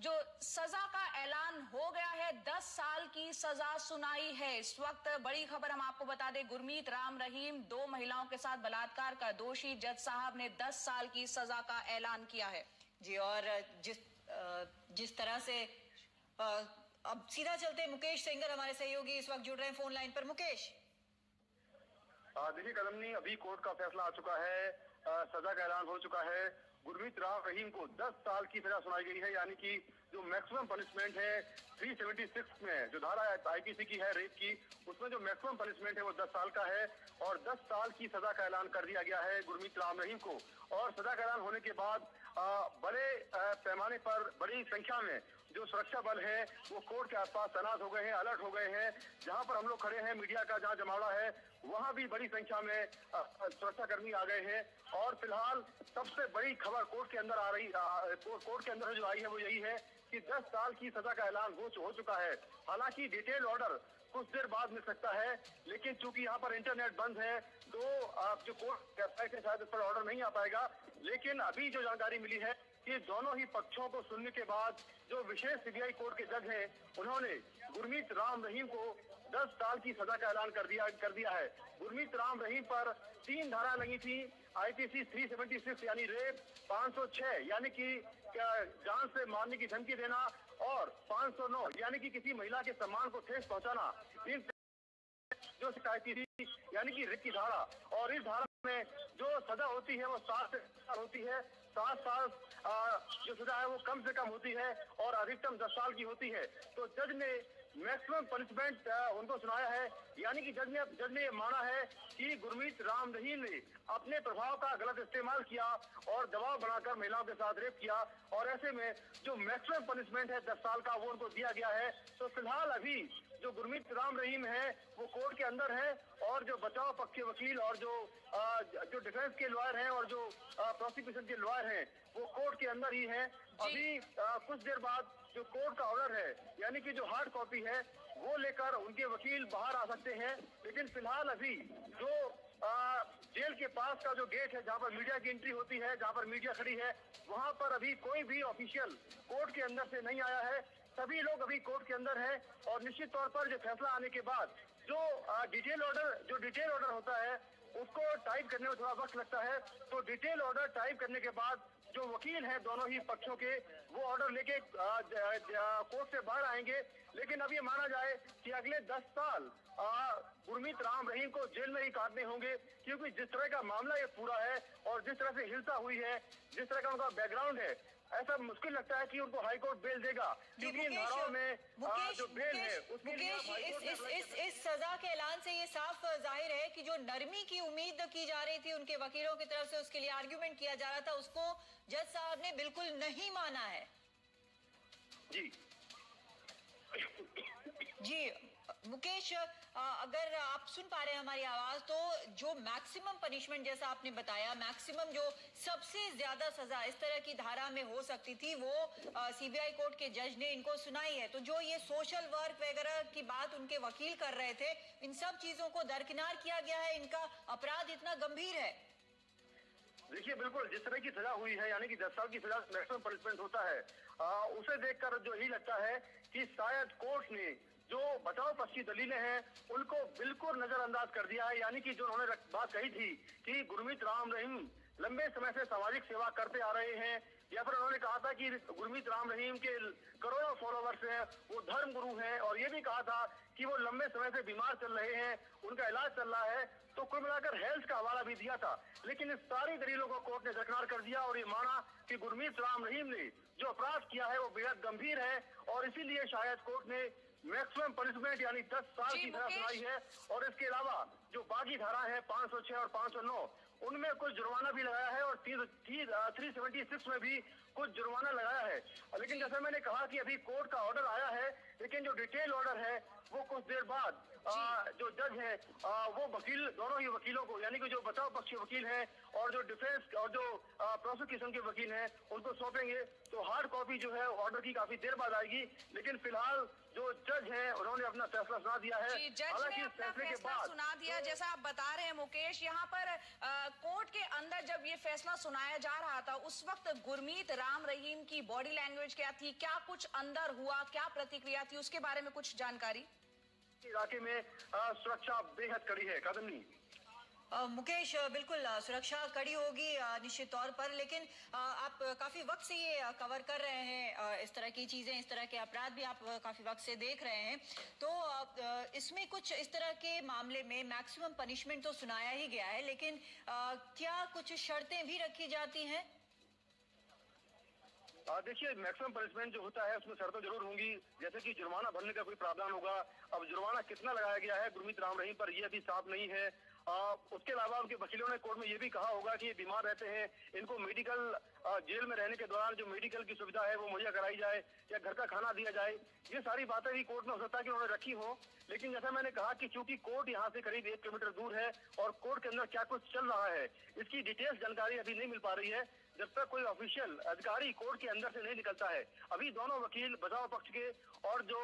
जो सजा का ऐलान हो गया है, 10 साल की सजा सुनाई है। इस वक्त बड़ी खबर हम आपको बता दें, गुरमीत राम रहीम 2 महिलाओं के साथ बलात्कार का दोषी, जज साहब ने 10 साल की सजा का ऐलान किया है। जी, और जिस तरह से अब सीधा चलते, मुकेश सेंगर हमारे सहयोगी इस वक्त जुड़ रहे हैं फोन लाइन पर। मुकेश, देखिए कदमनी, अभी कोर्ट का फैसला आ चुका है, सजा का ऐलान हो चुका है। गुरमीत राम रहीम को 10 साल की सजा सुनाई गई है, यानी कि जो मैक्सिमम पनिशमेंट है 376 में जो धारा आईपीसी की है रेप की, उसमें जो मैक्सिमम पनिशमेंट है वो 10 साल का है और 10 साल की सजा का ऐलान कर दिया गया है गुरमीत राम रहीम को। और सजा का ऐलान होने के बाद बड़े पैमाने पर बड़ी संख्या में जो सुरक्षा बल है वो कोर्ट के आसपास तैनात हो गए हैं, अलर्ट हो गए हैं। जहां पर हम लोग खड़े हैं, मीडिया का जहां जमावड़ा है, वहां भी बड़ी संख्या में सुरक्षा कर्मी आ गए हैं। और फिलहाल सबसे बड़ी खबर कोर्ट के अंदर कोर्ट के अंदर जो आई है वो यही है कि 10 साल की सजा का ऐलान हो चुका है। हालांकि डिटेल ऑर्डर कुछ देर बाद मिल सकता है, लेकिन चूंकि यहाँ पर इंटरनेट बंद है तो जो कोर्ट वेबसाइट है शायद इस पर ऑर्डर नहीं आ पाएगा। लेकिन अभी जो जानकारी मिली है कि दोनों ही पक्षों को सुनने के बाद जो विशेष सीबीआई कोर्ट के जज हैं, उन्होंने गुरमीत राम रहीम को 10 साल की सजा का ऐलान कर दिया है। गुरमीत राम रहीम पर 3 धारा लगी थी, आईपीसी 376 यानी रेप, 506 यानी कि जान से मारने की धमकी देना और 509 यानी कि किसी महिला के सम्मान को ठेस पहुंचाना। इन जो शिकायती थी यानी कि रेप की धारा, और इस धारा में जो सजा होती है वो 7 साल होती है। 7 साल जो सजा है वो कम से कम होती है और अधिकतम 10 साल की होती है। तो जज ने मैक्सिमम पनिशमेंट उनको सुनाया है, यानी कि जज ने माना है कि गुरमीत राम रहीम ने अपने प्रभाव का गलत इस्तेमाल किया और दबाव बनाकर महिलाओं के साथ रेप किया, और ऐसे में जो मैक्सिमम पनिशमेंट है 10 साल का वो उनको दिया गया है। तो फिलहाल अभी जो गुरमीत राम रहीम है वो कोर्ट के अंदर है और जो बचाव पक्ष के वकील और जो डिफेंस के लॉयर हैं और जो प्रोसिक्यूशन के लॉयर हैं वो कोर्ट के अंदर ही हैं। अभी कुछ देर बाद जो कोर्ट का ऑर्डर है यानी कि जो हार्ड कॉपी है वो लेकर उनके वकील बाहर आ सकते हैं। लेकिन फिलहाल अभी जो जेल के पास का जो गेट है जहां पर मीडिया की एंट्री होती है, जहां पर मीडिया खड़ी है, वहां पर अभी कोई भी ऑफिशियल कोर्ट के अंदर से नहीं आया है। सभी लोग अभी कोर्ट के अंदर हैं और निश्चित तौर पर जो फैसला आने के बाद जो डिटेल ऑर्डर होता है उसको टाइप करने में थोड़ा वक्त लगता है। तो डिटेल ऑर्डर टाइप करने के बाद जो वकील हैं दोनों ही पक्षों के, वो ऑर्डर लेके कोर्ट से बाहर आएंगे। लेकिन अब ये माना जाए कि अगले 10 साल गुरमीत राम रहीम को जेल में ही काटने होंगे, क्योंकि जिस तरह का मामला ये पूरा है और जिस तरह से हिंसा हुई है, जिस तरह का उनका बैकग्राउंड है, ऐसा मुश्किल लगता है कि उनको हाईकोर्ट बेल देगा, क्योंकि धाराओं में जो बेल है उसके लिए इस सजा के ऐलान से ये साफ जाहिर है कि जो नरमी की उम्मीद की जा रही थी उनके वकीलों की तरफ से, उसके लिए आर्ग्यूमेंट किया जा रहा था, उसको जज साहब ने बिल्कुल नहीं माना है। जी मुकेश, अगर आप सुन पा रहे हैं हमारी आवाज, तो जो मैक्सिमम पनिशमेंट जैसा आपने बताया, मैक्सिमम जो सबसे ज्यादा सजा इस तरह की धारा में हो सकती थी वो सीबीआई कोर्ट के जज ने इनको सुनाई है। तो जो ये सोशल वर्क वगैरह की बात उनके वकील कर रहे थे, इन सब चीजों को दरकिनार किया गया है, इनका अपराध इतना गंभीर है। देखिए बिल्कुल, जिस तरह की सजा हुई है यानी कि 10 साल की सजा मैक्सिमम पनिशमेंट होता है, उसे देखकर जो यही लगता है कि शायद कोर्ट ने जो बचाव पक्ष की दलीलें हैं उनको बिल्कुल नजरअंदाज कर दिया है। यानी कि जो उन्होंने बात कही थी कि गुरमीत राम रहीम लंबे समय से सामाजिक सेवा करते आ रहे हैं, या फिर उन्होंने कहा था कि गुरमीत राम रहीम के करोड़ों फॉलोवर्स हैं, वो धर्म गुरु हैं, और ये भी कहा था कि वो लंबे समय से बीमार चल रहे हैं, उनका इलाज चल रहा है। तो कुल मिलाकर हेल्थ का हवाला भी दिया था। लेकिन इस सारी दलीलों को कोर्ट ने दरकिनार कर दिया और ये माना कि गुरमीत राम रहीम ने जो अपराध किया है वो बेहद गंभीर है, और इसीलिए शायद कोर्ट ने मैक्सिमम पनिशमेंट यानी 10 साल की सजा सुनाई है। और इसके अलावा जो बाकी धारा है 506 और 509, उनमें कुछ जुर्माना भी लगाया है और 376 में भी कुछ जुर्माना लगाया है। लेकिन जैसे मैंने कहा कि अभी कोर्ट का ऑर्डर आया है, लेकिन जो डिटेल ऑर्डर है वो कुछ देर बाद जो जज है वो वकील, दोनों ही वकीलों को, यानी कि जो बचाव पक्ष के वकील हैं और जो डिफेंस और जो प्रोसिक्यूशन के वकील हैं उनको सौंपेंगे। तो हार्ड कॉपी जो है ऑर्डर की काफी देर बाद आएगी। लेकिन फिलहाल जो जज हैं उन्होंने अपना फैसला सुना दिया है। जज ने अपना फैसला सुना दिया, जैसा आप बता रहे हैं मुकेश। यहाँ पर कोर्ट के अंदर जब ये फैसला सुनाया जा रहा था उस वक्त गुरमीत राम रहीम की बॉडी लैंग्वेज क्या थी, क्या कुछ अंदर हुआ, क्या प्रतिक्रिया थी, उसके बारे में कुछ जानकारी? इलाके में सुरक्षा बेहद कड़ी है कादम्बी। मुकेश, बिल्कुल सुरक्षा कड़ी होगी निश्चित तौर पर, लेकिन आप काफी वक्त से ये कवर कर रहे हैं इस तरह की चीजें, इस तरह के अपराध भी आप काफी वक्त से देख रहे हैं, तो इसमें कुछ इस तरह के मामले में मैक्सिमम पनिशमेंट तो सुनाया ही गया है, लेकिन क्या कुछ शर्तें भी रखी जाती हैं? देखिए, मैक्सिमम पनिशमेंट जो होता है उसमें शर्तें जरूर होंगी, जैसे कि जुर्माना भरने का कोई प्रावधान होगा। अब जुर्माना कितना लगाया गया है गुरमीत राम रहीम पर, यह अभी साफ नहीं है। उसके अलावा उनके वकीलों ने कोर्ट में ये भी कहा होगा कि ये बीमार रहते हैं, इनको मेडिकल जेल में रहने के दौरान जो मेडिकल की सुविधा है वो मुहैया कराई जाए या घर का खाना दिया जाए। ये सारी बातें भी कोर्ट में हो सकता है कि उन्होंने रखी हो, लेकिन जैसा मैंने कहा कि चूंकि कोर्ट यहाँ से करीब 1 किलोमीटर दूर है और कोर्ट के अंदर क्या कुछ चल रहा है इसकी डिटेल्स जानकारी अभी नहीं मिल पा रही है। जब तक कोई ऑफिशियल अधिकारी कोर्ट के अंदर से नहीं निकलता है, अभी दोनों वकील बचाव पक्ष के और जो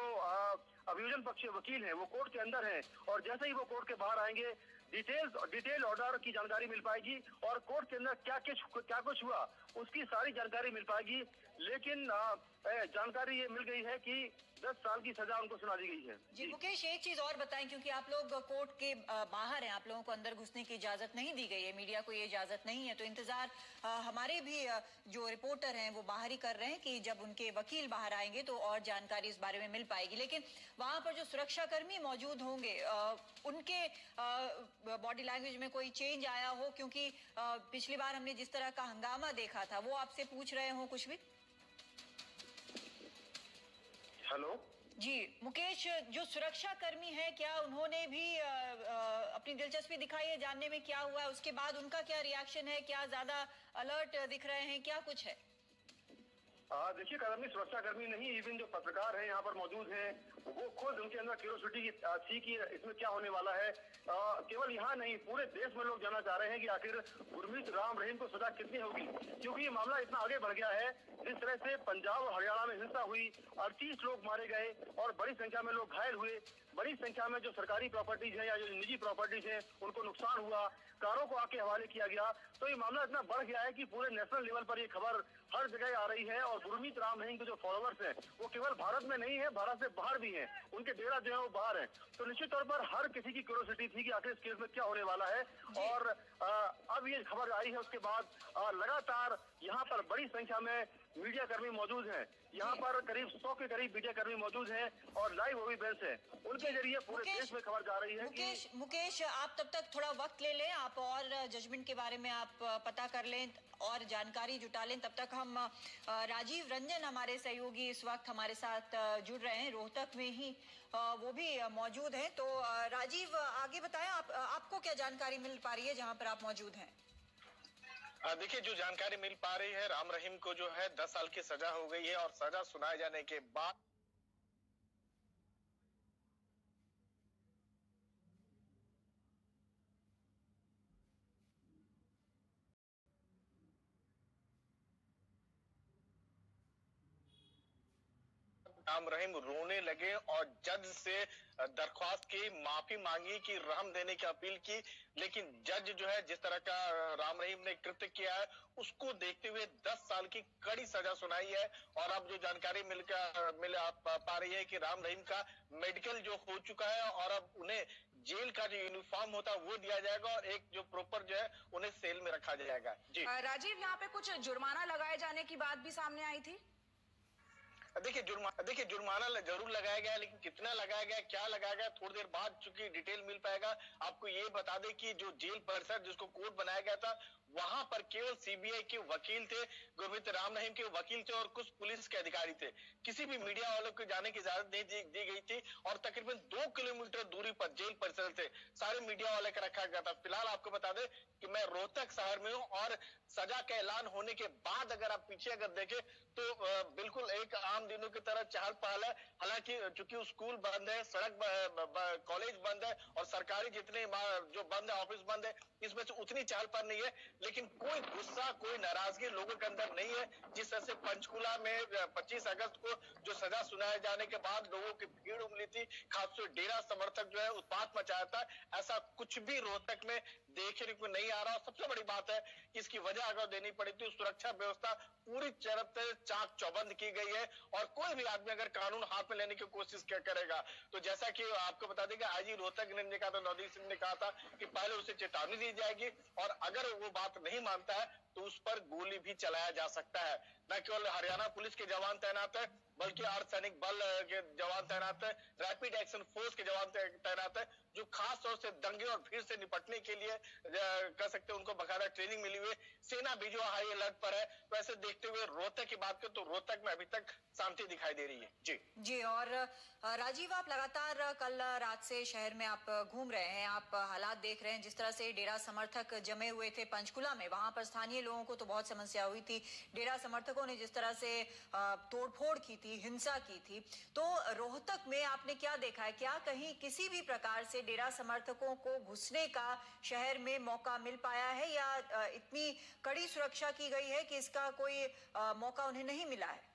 अभियोजन पक्ष के वकील हैं वो कोर्ट के अंदर हैं, और जैसे ही वो कोर्ट के बाहर आएंगे डिटेल ऑर्डर की जानकारी मिल पाएगी और कोर्ट के अंदर क्या कुछ हुआ उसकी सारी जानकारी मिल पाएगी। लेकिन जानकारी ये मिल गई है कि 10 साल की सजा उनको सुना दी गई है। जी मुकेश, एक चीज और बताएं, क्योंकि आप लोग कोर्ट के बाहर हैं, आप लोगों को अंदर घुसने की इजाजत नहीं दी गई है, मीडिया को ये इजाजत नहीं है, तो इंतजार हमारे भी जो रिपोर्टर हैं वो बाहर ही कर रहे हैं कि जब उनके वकील बाहर आएंगे तो और जानकारी इस बारे में मिल पाएगी। लेकिन वहां पर जो सुरक्षाकर्मी मौजूद होंगे उनके बॉडी लैंग्वेज में कोई चेंज आया हो, क्योंकि पिछली बार हमने जिस तरह का हंगामा देखा था वो आपसे पूछ रहे हो कुछ भी? हेलो जी मुकेश, जो सुरक्षा कर्मी है क्या उन्होंने भी अपनी दिलचस्पी दिखाई है जानने में क्या हुआ है, उसके बाद उनका क्या रिएक्शन है, क्या ज्यादा अलर्ट दिख रहे हैं, क्या कुछ है? देखिए कादम्बी, सुरक्षा कर्मी नहीं, इवन जो पत्रकार हैं यहाँ पर मौजूद हैं वो खुद उनके अंदर क्यूरियोसिटी थी कि इसमें क्या होने वाला है। केवल यहाँ नहीं, पूरे देश में लोग जानना चाह रहे हैं कि आखिर गुरमीत राम रहीम को सजा कितनी होगी, क्योंकि ये मामला इतना आगे बढ़ गया है। जिस तरह से पंजाब और हरियाणा में हिंसा हुई, 38 लोग मारे गए और बड़ी संख्या में लोग घायल हुए, बड़ी संख्या में जो सरकारी प्रॉपर्टीज है या जो निजी प्रॉपर्टीज है उनको नुकसान हुआ, कारों को आके हवाले किया गया, तो ये मामला इतना बढ़ गया है कि पूरे नेशनल लेवल पर ये खबर हर जगह आ रही है। और गुरमीत राम रहीम के जो फॉलोअर्स हैं वो केवल भारत में नहीं है, भारत से बाहर भी हैं, उनके डेरा जो है वो बाहर है। तो निश्चित तौर पर हर किसी की क्यूरियोसिटी थी कि आखिर इस केस में क्या होने वाला है। और अब ये खबर आई है उसके बाद लगातार यहाँ पर बड़ी संख्या में मीडिया कर्मी मौजूद हैं। यहाँ पर करीब 100 के करीब मीडिया कर्मी मौजूद हैं और लाइव ओवीबेंस है, उनके जरिए पूरे देश में खबर जा रही है। मुकेश, आप तब तक थोड़ा वक्त ले लें, आप और जजमेंट के बारे में आप पता कर लें और जानकारी जुटा लें। तब तक हम राजीव रंजन, हमारे सहयोगी इस वक्त हमारे साथ जुड़ रहे हैं, रोहतक में ही वो भी मौजूद हैं। तो राजीव, आगे बताएं, आपको क्या जानकारी मिल पा रही है जहां पर आप मौजूद हैं? देखिए, जो जानकारी मिल पा रही है, राम रहीम को जो है 10 साल की सजा हो गई है और सजा सुनाए जाने के बाद राम रहीम रोने लगे और जज से दरख्वास्त की, माफी मांगी कि रहम देने की अपील की, लेकिन जज जो है जिस तरह का राम रहीम ने कृत्य किया है उसको देखते हुए 10 साल की कड़ी सजा सुनाई है। और अब जो जानकारी मिल पा रही है कि राम रहीम का मेडिकल जो हो चुका है और अब उन्हें जेल का जो यूनिफॉर्म होता है वो दिया जाएगा और एक जो प्रॉपर जो है उन्हें सेल में रखा जाएगा। जी राजीव, यहाँ पे कुछ जुर्माना लगाए जाने की बात भी सामने आई थी। देखिए जुर्माना जरूर लगाया गया, लेकिन कितना लगाया गया, क्या लगाया गया, थोड़ी देर बाद चूंकि डिटेल मिल पाएगा। आपको ये बता दें कि जो जेल परिसर जिसको कोर्ट बनाया गया था वहां पर केवल सीबीआई के वकील थे, गुरमीत राम रहीम के वकील थे और कुछ पुलिस के अधिकारी थे। किसी भी मीडिया वालों को जाने की इजाजत नहीं दी गई थी और तकरीबन 2 किलोमीटर दूरी पर जेल परिसर थे, सारे मीडिया वाले का रखा गया था। फिलहाल आपको बता दें कि मैं रोहतक शहर में हूँ और सजा का ऐलान होने के बाद अगर आप पीछे अगर देखें तो बिल्कुल एक आम दिनों की तरह चहल पहल है। हालांकि चूंकि स्कूल बंद है, सड़क कॉलेज बंद है और सरकारी जितने जो बंद है, ऑफिस बंद है, इसमें से उतनी चहल पहल नहीं है। लेकिन कोई गुस्सा, कोई नाराजगी लोगों के अंदर नहीं है। जिस तरह से पंचकुला में 25 अगस्त को जो सजा सुनाए जाने के बाद लोगों की भीड़ उमड़ी थी, खासतौर डेरा समर्थक जो है उत्पात मचाया था, ऐसा कुछ भी रोहतक में देखने को नहीं आ रहा। और सबसे बड़ी बात है कि इसकी वजह अगर देनी पड़ी थी, सुरक्षा व्यवस्था पूरी तरह से चाक चौबंद की गई है और कोई भी आदमी अगर कानून हाथ में लेने की कोशिश करेगा तो जैसा कि आपको बता दें कि आईजी रोहतक ने कहा था, नवदीप सिंह ने कहा था कि पहले उसे चेतावनी दी जाएगी और अगर वो बात नहीं मानता है तो उस पर गोली भी चलाया जा सकता है। न केवल हरियाणा पुलिस के जवान तैनात है बल्कि अर्धसैनिक बल के जवान तैनात है, रैपिड एक्शन फोर्स के जवान तैनात है, जो खास तौर से दंगे और भीड़ से निपटने के लिए कह सकते हैं उनको बकायदा ट्रेनिंग मिली हुई। सेना भी जो हाई अलर्ट पर है। तो ऐसे देखते हुए रोहतक की बात करें तो रोहतक में अभी तक शांति दिखाई दे रही है। जी और राजीव, आप लगातार कल रात से शहर में आप घूम रहे हैं, आप हालात देख रहे हैं, जिस तरह से डेरा समर्थक जमे हुए थे पंचकुला में, वहां पर स्थानीय लोगों को तो बहुत समस्या हुई थी। डेरा समर्थकों ने जिस तरह से तोड़फोड़ की थी, हिंसा की थी, तो रोहतक में आपने क्या देखा है? क्या कहीं किसी भी प्रकार से डेरा समर्थकों को घुसने का शहर में मौका मिल पाया है या इतनी कड़ी सुरक्षा की गई है कि इसका कोई मौका उन्हें नहीं मिला है?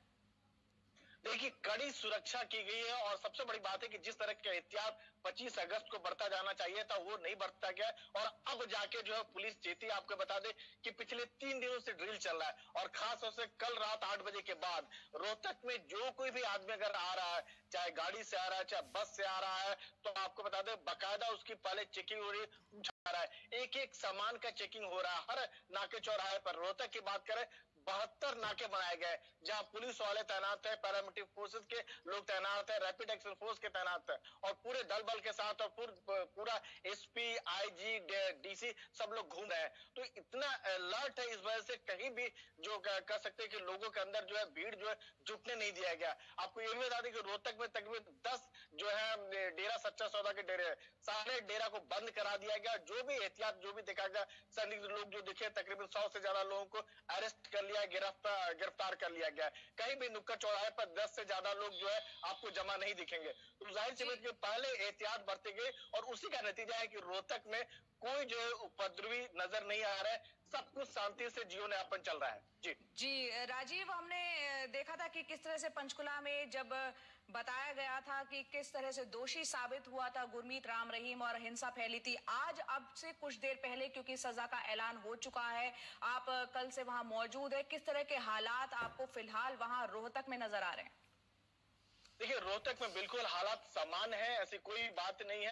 देखिए, कड़ी सुरक्षा की गई है और सबसे बड़ी बात है कि जिस तरह का एहतियात 25 अगस्त को बरता जाना चाहिए था वो नहीं बरता गया और अब जाके जो है पुलिस चेती। आपको बता दें कि पिछले 3 दिनों से ड्रिल चल रहा है और खास तौर से कल रात 8 बजे के बाद रोहतक में जो कोई भी आदमी अगर आ रहा है, चाहे गाड़ी से आ रहा है, चाहे बस से आ रहा है, तो आपको बता दें बाकायदा उसकी पहले चेकिंग हो रही है, एक एक सामान का चेकिंग हो रहा है हर नाके चौराहे पर। रोहतक की बात करें 72 नाके बनाए गए जहां पुलिस वाले तैनात है, पैरामिलिट्री फोर्सेस के लोग तैनात है, रैपिड एक्शन फोर्स के तैनात है और पूरे दल बल के साथ और पूरा एसपी, आईजी, डीसी सब लोग घूम रहे हैं। तो इतना अलर्ट है, इस वजह से कहीं भी जो कह सकते हैं कि लोगों के अंदर जो है भीड़ जो है जुटने नहीं दिया गया। आपको ये भी बता दें कि रोहतक में तकरीबन 10 जो है डेरा सच्चा सौदा के डेरे हैं, सारे डेरा को बंद करा दिया गया। जो भी एहतियात जो भी देखा गया, संदिग्ध लोग जो दिखे तकरीबन 100 से ज्यादा लोगों को अरेस्ट कर लिया, गिरफ्तार कर लिया गया। कहीं भी नुक्कड़ चौराहे पर 10 से ज्यादा लोग जो है आपको जमा नहीं दिखेंगे। तो जाहिर सी बात है पहले एहतियात बरते गए और उसी का नतीजा है कि रोहतक में कोई जो है उपद्रवी नजर नहीं आ रहा है, सब कुछ शांति से जीवन यापन चल रहा है। जी राजीव, हमने देखा था कि किस तरह से पंचकुला में जब बताया गया था कि किस तरह से दोषी साबित हुआ था गुरमीत राम रहीम और हिंसा फैली थी। आज अब से कुछ देर पहले क्योंकि सजा का ऐलान हो चुका है, आप कल से वहां मौजूद है, किस तरह के हालात आपको फिलहाल वहां रोहतक में नजर आ रहे हैं? देखिए, रोहतक में बिल्कुल हालात समान है, ऐसी कोई बात नहीं है।